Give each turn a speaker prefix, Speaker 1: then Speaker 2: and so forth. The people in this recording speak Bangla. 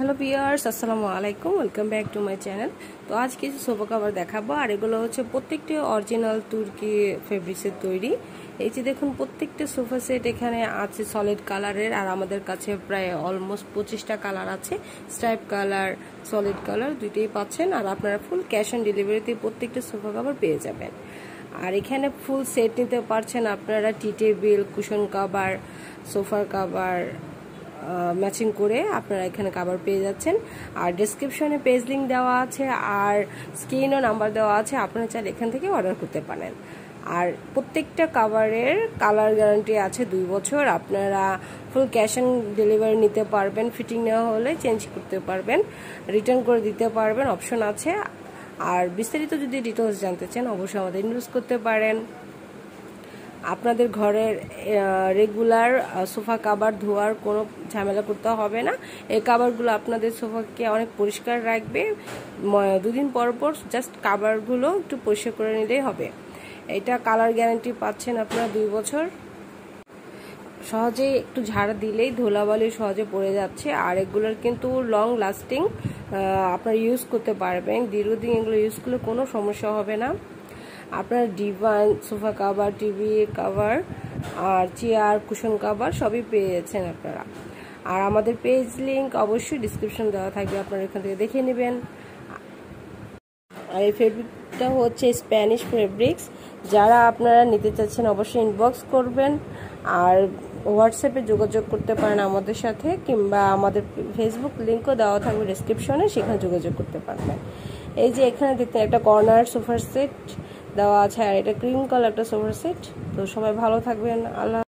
Speaker 1: হ্যালো ভিউয়ার্স, আসসালামু আলাইকুম। Welcome back to my channel. তো আজ কিছু সোফা কভার দেখাবো, আর এগুলো হচ্ছে প্রত্যেকটি অরিজিনাল তুর্কি ফেব্রিক্সের তৈরি। এই যে দেখুন, প্রত্যেকটা সোফা সেট এখানে আছে সলিড কালারের, আর আমাদের কাছে প্রায় অলমোস্ট 25টা কালার আছে। স্ট্রাইপ কালার, সলিড কালার দুইটাই পাচ্ছেন, আর আপনারা ফুল ক্যাশ অন ডেলিভারিতে প্রত্যেকটা সোফা কভার পেয়ে যাবেন। আর এখানে ফুল সেট নিতে পারছেন আপনারা, টি টেবিল, কুশন কভার, সোফার কভার ম্যাচিং করে আপনারা এখানে কভার পেয়ে যাচ্ছেন। আর ডেসক্রিপশনে পেজ লিঙ্ক দেওয়া আছে, আর স্ক্রিনও নাম্বার দেওয়া আছে, আপনারা চাইলে এখান থেকে অর্ডার করতে পারেন। আর প্রত্যেকটা কভারের কালার গ্যারান্টি আছে 2 বছর। আপনারা ফুল ক্যাশ অন ডেলিভারি নিতে পারবেন, ফিটিং নেওয়া হলে চেঞ্জ করতে পারবেন, রিটার্ন করে দিতে পারবেন, অপশন আছে। আর বিস্তারিত যদি ডিটেলস জানতে চান অবশ্যই আমাদের ইনবক্স করতে পারেন। আপনাদের ঘরের রেগুলার সোফা কভার ধোয়ার কোনো ঝামেলা করতে হবে না। এই কভারগুলো আপনাদের সোফাকে অনেক পরিষ্কার রাখবে। 2 দিন পর পর জাস্ট কভারগুলো একটু পরিষ্কার করে নিলেই হবে। এটা কালার গ্যারান্টি পাচ্ছেন আপনারা 2 বছর। সহজে একটু ঝাড় দিলেই ধুলাবালি সহজে পড়ে যাচ্ছে। আর এগুলোর কিন্তু লং লাস্টিং, আপনারা ইউজ করতে পারবেন দীর্ঘদিন। এগুলো ইউজ করলে কোনো সমস্যা হবে না। আপনার divan, sofa cover, TV cover, আর চেয়ার, কুশন কভার সবই পেয়ে যাচ্ছেন আপনারা। আর আমাদের পেজ লিঙ্ক অবশ্যই ডিসক্রিপশন দেওয়া থাকবে, আপনারা এখান থেকে দেখে নেবেন। আর এই ফেব্রিকটা হচ্ছে স্প্যানিশ ফেব্রিক্স। যারা আপনারা নিতে চাচ্ছেন অবশ্যই ইনবক্স করবেন, আর হোয়াটসঅ্যাপে যোগাযোগ করতে পারেন আমাদের সাথে, কিংবা আমাদের ফেসবুক লিঙ্কও দেওয়া থাকবে ডিসক্রিপশনে, সেখানে যোগাযোগ করতে পারবেন। এই যে এখানে দেখতে একটা কর্নার সোফার সেট দেওয়া আছে, আর এটা ক্রিম কালার একটা সোফার সেট। তো সবাই ভালো থাকবেন। আল্লাহ।